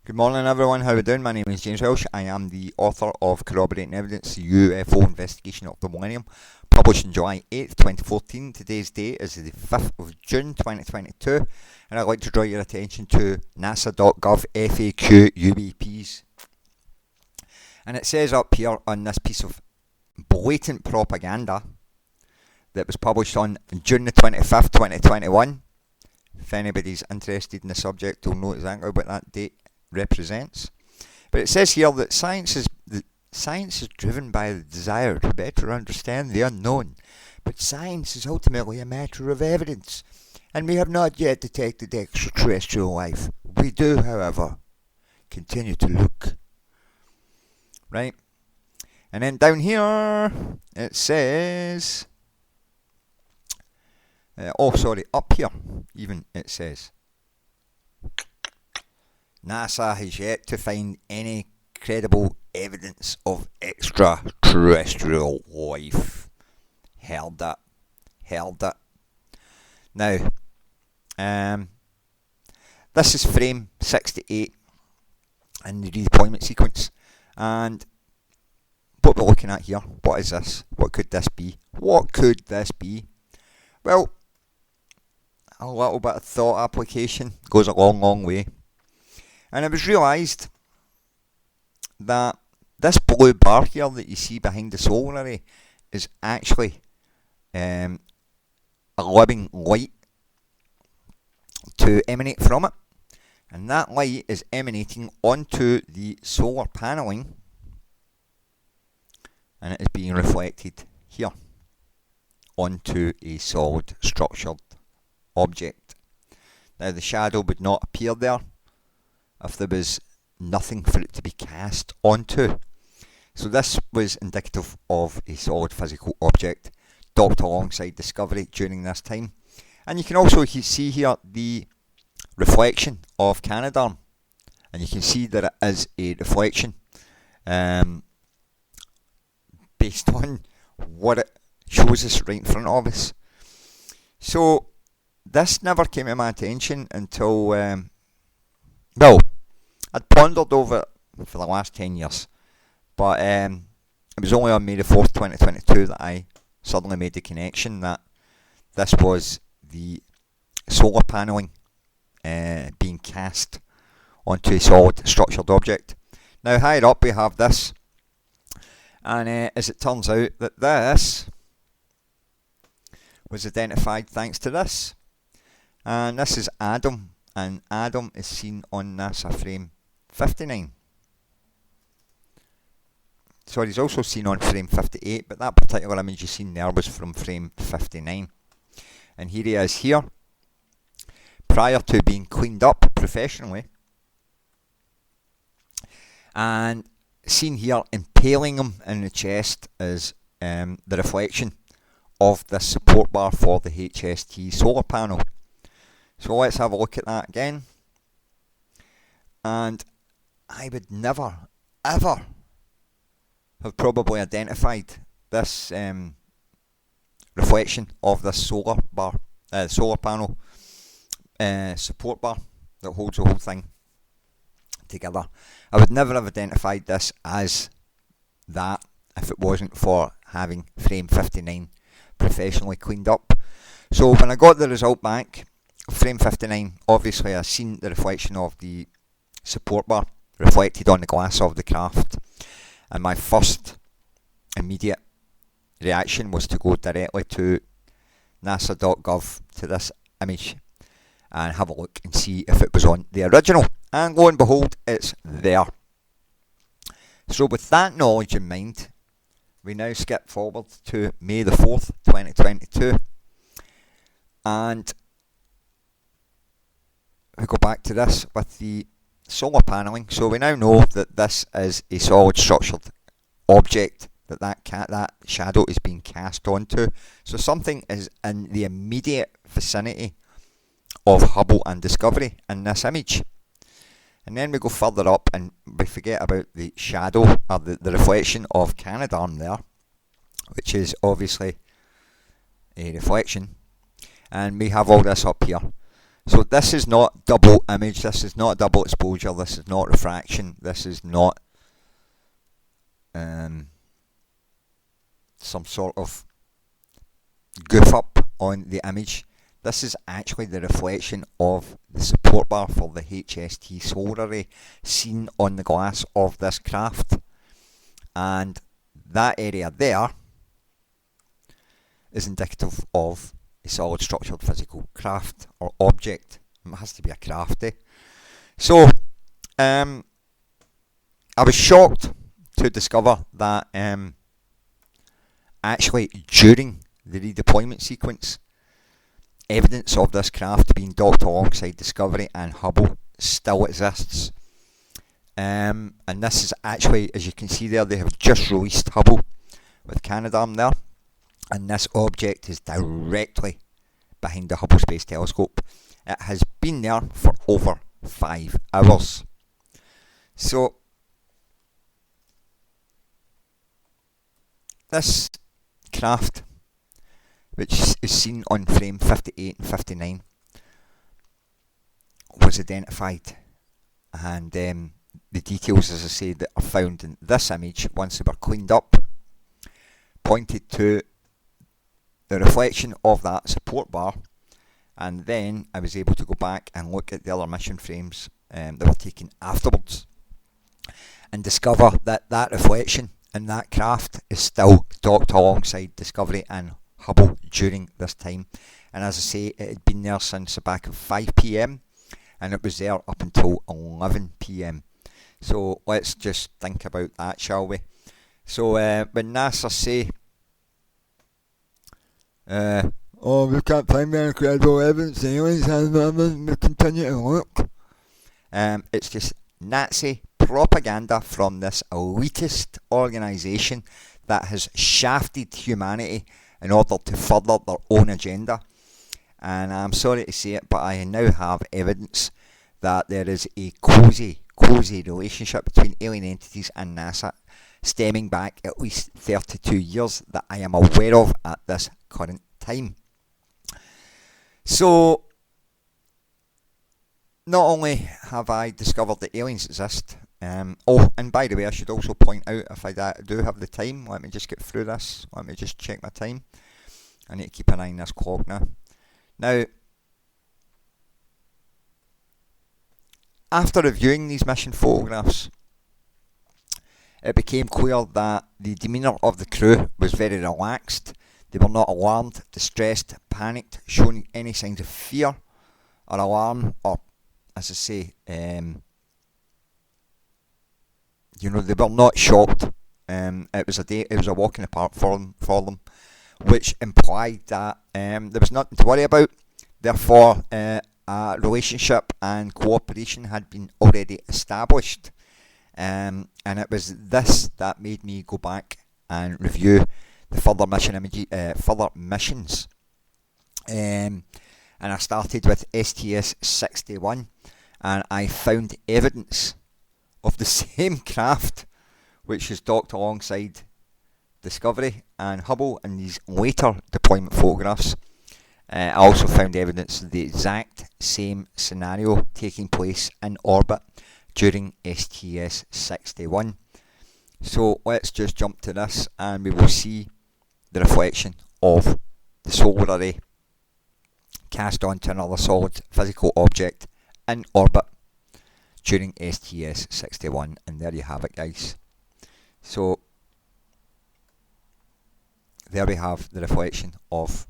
Good morning everyone, how are we doing? My name is James Welsh. I am the author of Corroborating Evidence, the UFO Investigation of the Millennium, published on July 8th, 2014. Today's date is the 5th of June 2022, and I'd like to draw your attention to nasa.gov FAQ UAPs. And it says up here on this piece of blatant propaganda that was published on June the 25th, 2021. If anybody's interested in the subject, will know exactly what that date represents. But it says here that science is driven by the desire to better understand the unknown, but science is ultimately a matter of evidence, and we have not yet detected extraterrestrial life. We do, however, continue to look. Right? And then down here it says up here even it says NASA has yet to find any credible evidence of extraterrestrial life. Held it. Now, this is frame 68 in the redeployment sequence, and what we're looking at here, what is this? What could this be? Well, a little bit of thought application goes a long way. And it was realised that this blue bar here that you see behind the solar array is actually a living light to emanate from it. And that light is emanating onto the solar panelling, and it is being reflected here onto a solid structured object. Now the shadow would not appear there if there was nothing for it to be cast onto. So this was indicative of a solid physical object docked alongside Discovery during this time. And you can also see here the reflection of Canadarm, and you can see that it is a reflection based on what it shows us right in front of us. So this never came to my attention until I'd pondered over it for the last 10 years, but it was only on May the 4th, 2022 that I suddenly made the connection that this was the solar panelling being cast onto a solid structured object. Now higher up we have this, and as it turns out that this was identified thanks to this, and this is Adam. And Adam is seen on NASA frame 59. So he's also seen on frame 58, but that particular image you've seen there was from frame 59. And here he is here, prior to being cleaned up professionally. And seen here impaling him in the chest is the reflection of the support bar for the HST solar panel. So let's have a look at that again. And I would never, ever have probably identified this reflection of this solar panel support bar that holds the whole thing together. I would never have identified this as that if it wasn't for having frame 59 professionally cleaned up. So when I got the result back, frame 59, obviously I seen the reflection of the support bar reflected on the glass of the craft, and my first immediate reaction was to go directly to nasa.gov to this image and have a look and see if it was on the original, and lo and behold, it's there. So with that knowledge in mind, we now skip forward to May the 4th, 2022, and we go back to this with the solar panelling. So we now know that this is a solid structured object that shadow is being cast onto. So something is in the immediate vicinity of Hubble and Discovery in this image. And then we go further up and we forget about the shadow, or the reflection of Canadarm there, which is obviously a reflection. And we have all this up here. So this is not double image, this is not double exposure, this is not refraction, this is not some sort of goof up on the image. This is actually the reflection of the support bar for the HST solar array seen on the glass of this craft, and that area there is indicative of a solid structured physical craft or object. It has to be a craft, eh? So I was shocked to discover that actually during the redeployment sequence, evidence of this craft being docked alongside Discovery and Hubble still exists. And this is actually, as you can see there, they have just released Hubble with Canadarm there, and this object is directly behind the Hubble Space Telescope. It has been there for over 5 hours. So this craft, which is seen on frame 58 and 59, was identified, and the details, as I say, that are found in this image, once they were cleaned up, pointed to the reflection of that support bar. And then I was able to go back and look at the other mission frames that were taken afterwards, and discover that that reflection in that craft is still docked alongside Discovery and Hubble during this time. And as I say, it had been there since the back of 5 PM, and it was there up until 11 PM. So let's just think about that, shall we? So when NASA say, oh, we can't find any credible evidence, aliens, we continue to look. It's just Nazi propaganda from this elitist organisation that has shafted humanity in order to further their own agenda. And I'm sorry to say it, but I now have evidence that there is a cosy relationship between alien entities and NASA, stemming back at least 32 years that I am aware of at this current time. So not only have I discovered that aliens exist, oh, and by the way, I should also point out, if I do have the time, let me just get through this, let me just check my time. I need to keep an eye on this clock now. Now, after reviewing these mission photographs, it became clear that the demeanour of the crew was very relaxed. They were not alarmed, distressed, panicked, showing any signs of fear or alarm, or, as I say, they were not shocked. It was a walk in the park for them, which implied that there was nothing to worry about. Therefore, a relationship and cooperation had been already established, and it was this that made me go back and review the further missions. And I started with STS-61, and I found evidence of the same craft which is docked alongside Discovery and Hubble in these later deployment photographs. I also found evidence of the exact same scenario taking place in orbit during STS-61. So let's just jump to this, and we will see the reflection of the solar array cast onto another solid physical object in orbit during STS-61, and there you have it, guys. So there we have the reflection of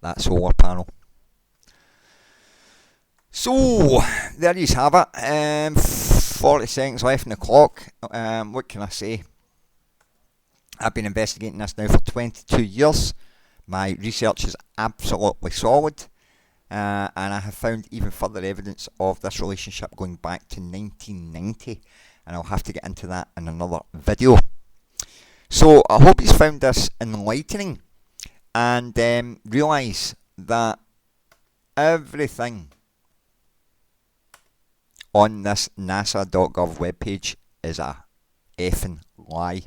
that solar panel. So there you have it. 40 seconds left in the clock. What can I say? I've been investigating this now for 22 years. My research is absolutely solid, and I have found even further evidence of this relationship going back to 1990, and I'll have to get into that in another video. So I hope you found this enlightening, and realise that everything on this nasa.gov webpage is a effing lie.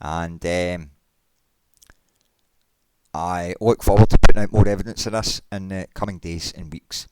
And I look forward to putting out more evidence of this in the coming days and weeks.